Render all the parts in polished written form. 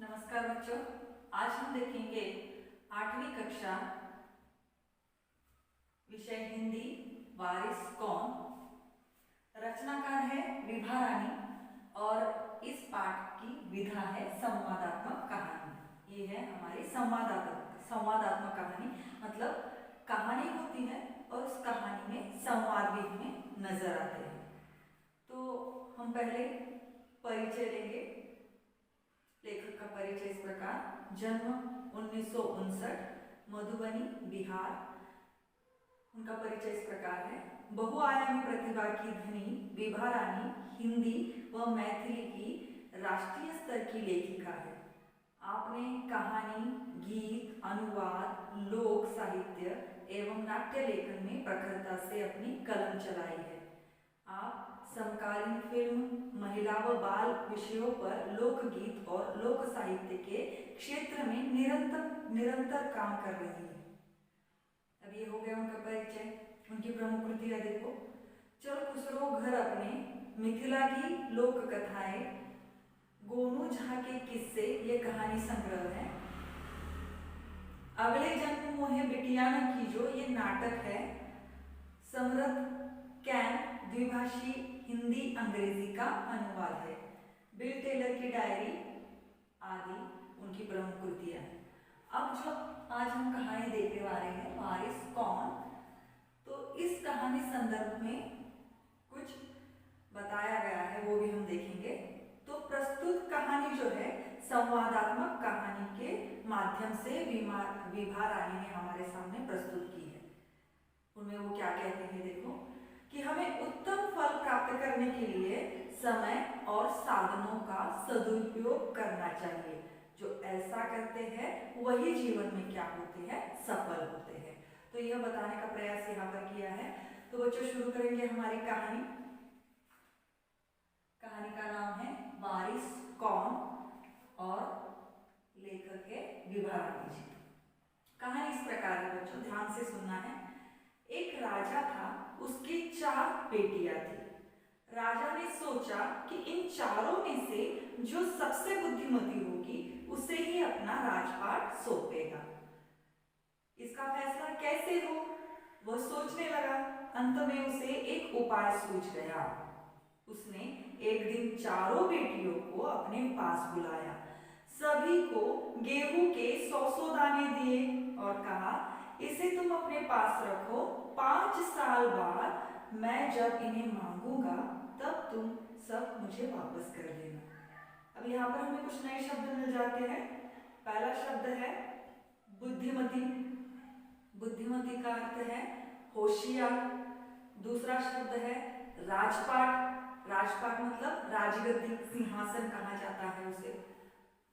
नमस्कार बच्चों, आज हम देखेंगे 8वीं कक्षा विषय हिंदी वारिस कौन। रचनाकार है विभा रानी और इस पाठ की विधा है संवादात्मक कहानी। ये है हमारी संवादात्मक कहानी, मतलब कहानी होती है और उस कहानी में संवाद भी हमें नजर आते हैं। तो हम पहले परिचय लेंगे। लेखक का परिचय इस प्रकार: जन्म 1959, मधुबनी, बिहार। उनका परिचय इस प्रकार है: बहुआयामी प्रतिभा की धनी विभा रानी हिंदी व मैथिली की राष्ट्रीय स्तर की लेखिका है। आपने कहानी, गीत, अनुवाद, लोक साहित्य एवं नाट्य लेखन में प्रखरता से अपनी कलम चलाई है। आप समकालीन फिल्म, महिला व बाल विषयों पर लोकगीत और लोक साहित्य के क्षेत्र में निरंतर काम कर रही है। अब ये हो गया उनका परिचय। उनकी प्रमुख कृतियां देखो: चल खुसरो घर अपने, मिथिला की लोक कथाएं, गोनू झा के किस्से, ये कहानी संग्रह है। अगले जन्म मोहे बिटिया न कीजो, ये नाटक है। समृद्ध कैन द्विभाषी हिंदी अंग्रेजी का अनुवाद है। बिल टेलर की डायरी आदि उनकी प्रमुख कृतियां हैं। अब जो आज हम कहानी देखने वाले हैं वारिस कौन, तो इस कहानी संदर्भ में कुछ बताया गया है, वो भी हम देखेंगे। तो प्रस्तुत कहानी जो है संवादात्मक कहानी के माध्यम से विभा रानी ने हमारे सामने प्रस्तुत की है। उनमें वो क्या कहते हैं देखो कि हमें उत्तम फल प्राप्त करने के लिए समय और साधनों का सदुपयोग करना चाहिए। जो ऐसा करते हैं वही जीवन में क्या होते हैं, सफल होते हैं। तो यह बताने का प्रयास यहाँ पर किया है। तो बच्चों शुरू करेंगे हमारी कहानी। कहानी का नाम है वारिस कौन और लेखक है विभा रानी जी। कहानी इस प्रकार है बच्चों, ध्यान से सुनना है। एक राजा था, उसकी 4 बेटियां थी। राजा ने सोचा कि इन चारों में से जो सबसे बुद्धिमती होगी उसे ही अपना राजपाट सौंपेगा। इसका फैसला कैसे हो, वह सोचने लगा। अंत में उसे एक उपाय सूझ गया। उसने एक दिन चारों बेटियों को अपने पास बुलाया, सभी को गेहूं के 100 दाने दिए और कहा, इसे तुम अपने पास रखो। 5 साल बाद मैं जब इन्हें मांगूंगा तब तुम सब मुझे वापस कर देना। अब यहाँ पर हमें कुछ नए शब्द मिल जाते हैं। पहला शब्द है बुद्धिमती। बुद्धिमती का अर्थ है होशियार। दूसरा शब्द है राजपाट। राजपाट मतलब राजगद्दी, सिंहासन कहा जाता है उसे।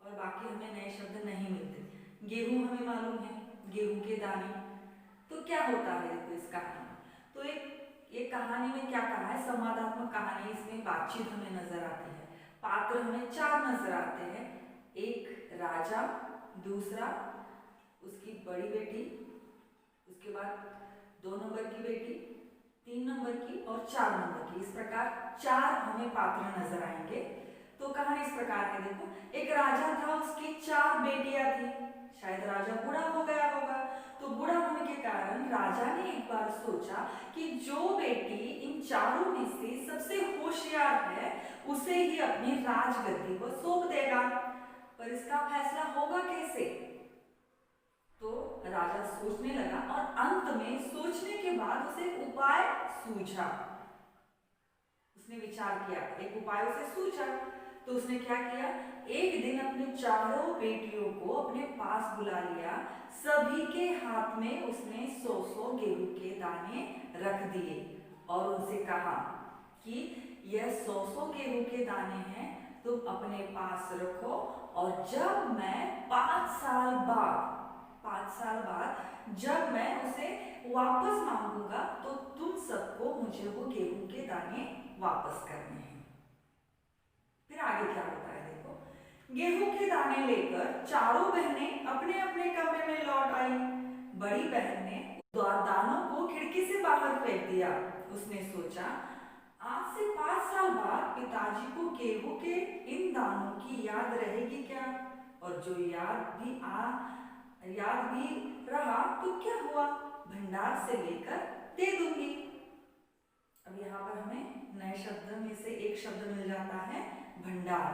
और बाकी हमें नए शब्द नहीं मिलते। गेहूं हमें मालूम है, गेहूं के दाने। तो क्या होता है देखो इस कहानी में। तो एक कहानी में क्या कहा है, संवादात्मक कहानी, इसमें बातचीत हमें नजर आती है। पात्र हमें 4 नजर आते हैं। एक राजा, दूसरा उसकी बड़ी बेटी, उसके बाद 2 नंबर की बेटी, 3 नंबर की और 4 नंबर की। इस प्रकार 4 हमें पात्र नजर आएंगे। तो कहानी इस प्रकार है देखो, एक राजा था, उसकी 4 बेटियां थी। शायद राजा बूढ़ा हो गया होगा, तो बूढ़ा होने के कारण राजा ने एक बार सोचा कि जो बेटी इन चारों में से सबसे होशियार है उसे ही अपनी राजगद्दी को सौंप देगा। पर इसका फैसला होगा कैसे? तो राजा सोचने लगा और अंत में सोचने के बाद उसे एक उपाय सूझा। उसने विचार किया, एक उपाय उसे सूझा। तो उसने क्या किया, एक दिन अपनी चारों बेटियों को अपने पास बुला लिया। सभी के हाथ में उसने 100 गेहूं के दाने रख दिए और उनसे कहा कि यह 100 गेहूं के दाने हैं, तुम अपने पास रखो और जब मैं 5 साल बाद जब मैं उसे वापस मांगूंगा तो तुम सबको मुझे वो गेहूं के दाने वापस करने हैं। फिर आगे क्या होता है देखो, गेहूं के दाने लेकर चारों बहनें अपने अपने कमरे में लौट आई। बड़ी बहन ने दानों को खिड़की से बाहर फेंक दिया। उसने सोचा, आज से 5 साल बाद पिताजी को गेहूं के इन दानों की याद रहेगी क्या? और जो याद भी रहा तो क्या हुआ, भंडार से लेकर दे दूंगी। अब यहाँ पर हमें नए शब्द में से एक शब्द मिल जाता है भंडार।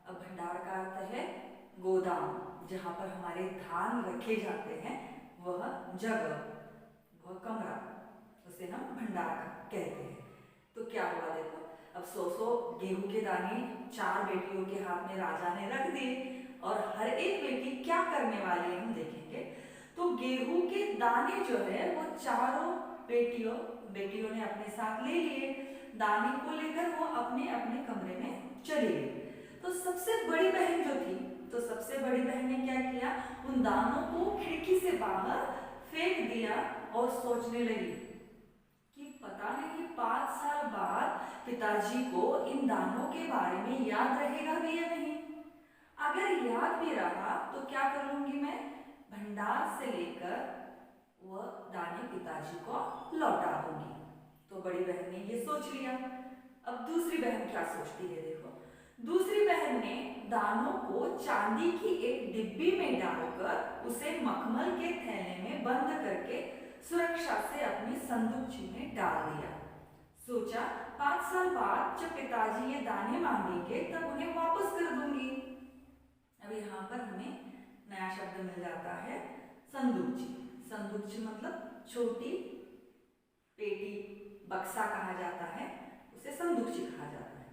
अब भंडार का अर्थ है गोदाम, जहाँ पर हमारे धान रखे जाते हैं, वह जगह, वह कमरा, उसे हम भंडार कहते हैं। तो क्या हुआ देखो, अब 100 गेहूं के दाने 4 बेटियों के हाथ में राजा ने रख दिए और हर एक बेटी क्या करने वाली है हम देखेंगे। तो गेहूं के दाने जो है वो चारों बेटियों ने अपने साथ ले लिए। दाने को लेकर वो अपने अपने कमरे में चली गई। तो सबसे बड़ी बहन जो थी, तो सबसे बड़ी बहन ने क्या किया, उन दानों को खिड़की से बाहर फेंक दिया और सोचने लगी कि पता नहीं 5 साल बाद पिताजी को इन दानों के बारे में याद रहेगा भी या नहीं। अगर याद भी रहा तो क्या कर लूंगी मैं, भंडार से लेकर वह दाने पिताजी को लौटा दूंगी। तो बड़ी बहन ने ये सोच लिया। अब दूसरी बहन क्या सोचती है देखो, दूसरी बहन ने दानों को चांदी की एक डिब्बी में डालकर उसे मखमल के थैले में बंद करके सुरक्षा से अपनी संदूकची में डाल दिया। सोचा 5 साल बाद जब पिताजी ये दाने मांगेंगे तब उन्हें वापस कर दूंगी। अब यहाँ पर हमें नया शब्द मिल जाता है संदूकची। संदूकची मतलब छोटी पेटी, बक्सा कहा जाता है, उसे संदूकची कहा जाता है।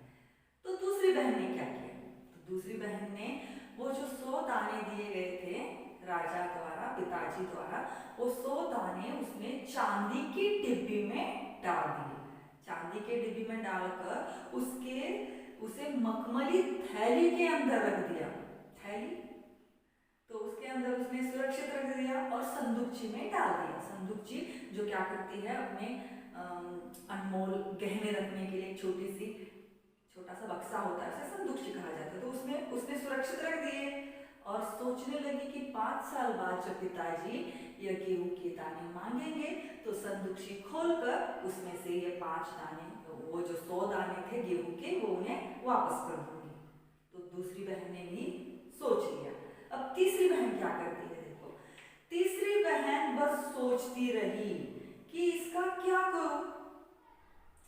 तो दूसरी बहन ने क्या किया, तो दूसरी बहन ने वो जो 100 दाने दिए गए थे राजा द्वारा, पिताजी द्वारा, वो 100 दाने उसने चांदी की डिब्बी में डाल दिए। चांदी के डिब्बी में डालकर उसे मखमली थैली के अंदर रख दिया। थैली तो उसके अंदर उसने सुरक्षित रख दिया और संदूकची में डाल दिया। संदूकची जो क्या करती है, अपने अनमोल गहने रखने के लिए छोटा सा बक्सा होता है, उसे संदूकची कहा जाता है। तो उसने सुरक्षित रख दिए और सोचने लगी कि 5 साल बाद जब पिताजी ये गेहूं के दाने मांगेंगे तो संदूकची खोलकर उसमें से ये 5 दाने, वो जो 100 दाने थे गेहूं के, वो उन्हें वापस कर दूंगी। तो दूसरी बहन ने भी सोच लिया। अब तीसरी बहन क्या करती है देखो, तीसरी बहन बस सोचती रही कि इसका क्या करूं।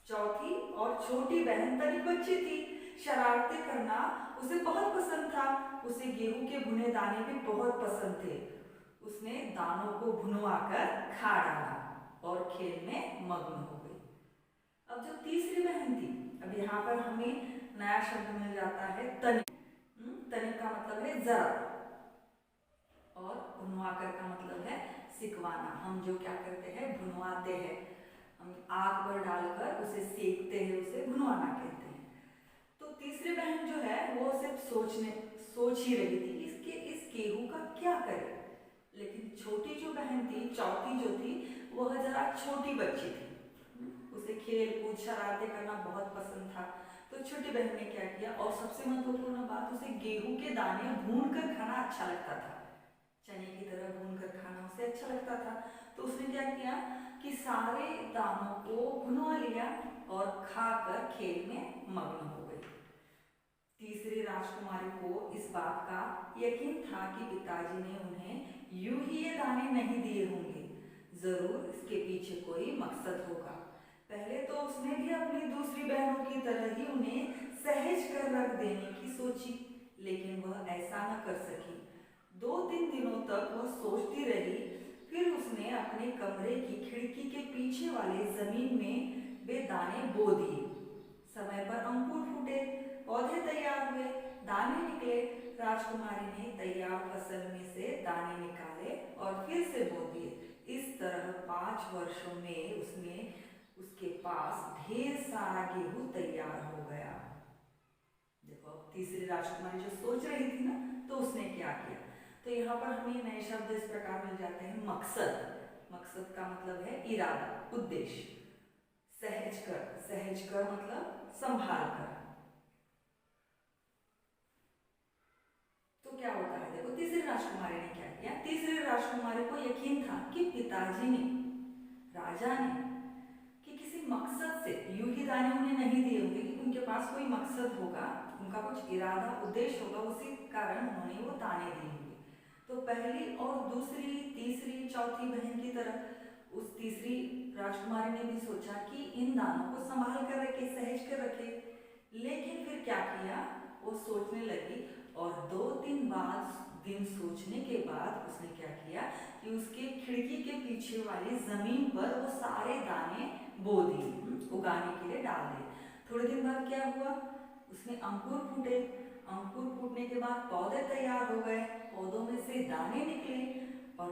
चौथी और छोटी बहन तनी बच्ची थी, शरारतें करना उसे बहुत पसंद था। उसे गेहूं के भुने दाने भी बहुत पसंद थे। उसने दानों को भुनवाकर खा डाला और खेल में मग्न हो गई। अब जो तीसरी बहन थी, अब यहाँ पर हमें नया शब्द मिल जाता है तनिक। तनिक का मतलब है जरा, और भुनवाकर का मतलब है सिकवाना। हम जो क्या करते हैं, भुनवाते हैं, हम आग पर डालकर उसे सेकते हैं, उसे भुनवाना कहते हैं। तो तीसरी बहन जो है वो सिर्फ सोच ही रही थी इस गेहूं का क्या करे। लेकिन छोटी जो बहन थी, चौथी जो थी, वह जरा छोटी बच्ची थी, उसे खेल कूद शरारतें करना बहुत पसंद था। तो छोटी बहन ने क्या किया, और सबसे महत्वपूर्ण बात, उसे गेहूं के दाने भून कर खाना अच्छा लगता था। चने की तरह भून कर खाना उसे अच्छा लगता था। तो उसने क्या किया कि सारे दानों को भुनवा लिया और खाकर खेल में मग्न हो गई। तीसरी राजकुमारी को इस बात का यकीन था कि पिताजी ने उन्हें यूं ही ये दाने नहीं दिए होंगे, जरूर इसके पीछे कोई मकसद होगा। पहले तो उसने भी अपनी दूसरी बहनों की तरह ही उन्हें सहज कर रख देने की सोची, लेकिन वह ऐसा न कर सकी। 2-3 दिनों तक वह सोचती रही। फिर उसने अपने कमरे की खिड़की के पीछे वाले जमीन में वे दाने बो दिए। समय पर अंकुर फूटे, पौधे तैयार हुए, दाने निकले। राजकुमारी ने तैयार फसल में से दाने निकाले और फिर से बो दिए। इस तरह 5 वर्षों में उसके पास ढेर सारा गेहूं तैयार हो गया। देखो, तीसरी राजकुमारी जो सोच रही थी ना, तो उसने क्या किया। तो यहाँ पर हमें नए शब्द इस प्रकार मिल जाते हैं मकसद। मकसद का मतलब है इरादा, उद्देश्य। सहज कर मतलब संभाल कर। तो क्या होता है देखो, तीसरी राजकुमारी ने क्या किया। तीसरी राजकुमारी को यकीन था कि पिताजी ने, राजा ने, कि किसी मकसद से यूं ही दाने उन्हें नहीं दिए होंगे, कि उनके पास कोई मकसद होगा, उनका कुछ इरादा, उद्देश्य होगा, कारण उन्होंने वो दाने दिए होंगे। तो पहली और दूसरी, तीसरी, चौथी बहन की तरह उस तीसरी राजकुमारी ने भी सोचा कि इन दानों को संभाल कर रखे, सहेज कर रखे। लेकिन फिर क्या किया, वो सोचने लगी और 2-3 दिन सोचने के बाद उसने क्या किया कि उसके खिड़की के पीछे वाली जमीन पर वो सारे दाने बो दिए, उगाने के लिए डाल दिए। थोड़े दिन बाद क्या हुआ, उसमें अंकुर फूटे। अंकुर फूटने के बाद पौधे तैयार हो गए, पौधों में से दाने निकले और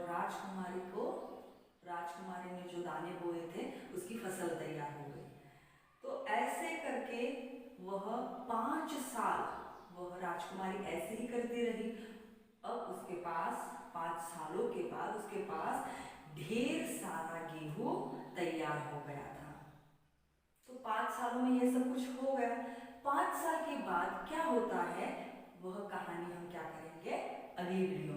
राजकुमारी ने जो दाने बोए थे उसकी फसल तैयार हो गई। तो ऐसे करके वह 5 साल वह राजकुमारी ऐसे ही करती रही। अब उसके पास 5 सालों के बाद उसके पास ढेर सारा गेहूं तैयार हो गया था। तो 5 सालों में ये सब कुछ हो गया। 5 साल के बाद क्या होता है वह कहानी हम क्या करेंगे अगली वीडियो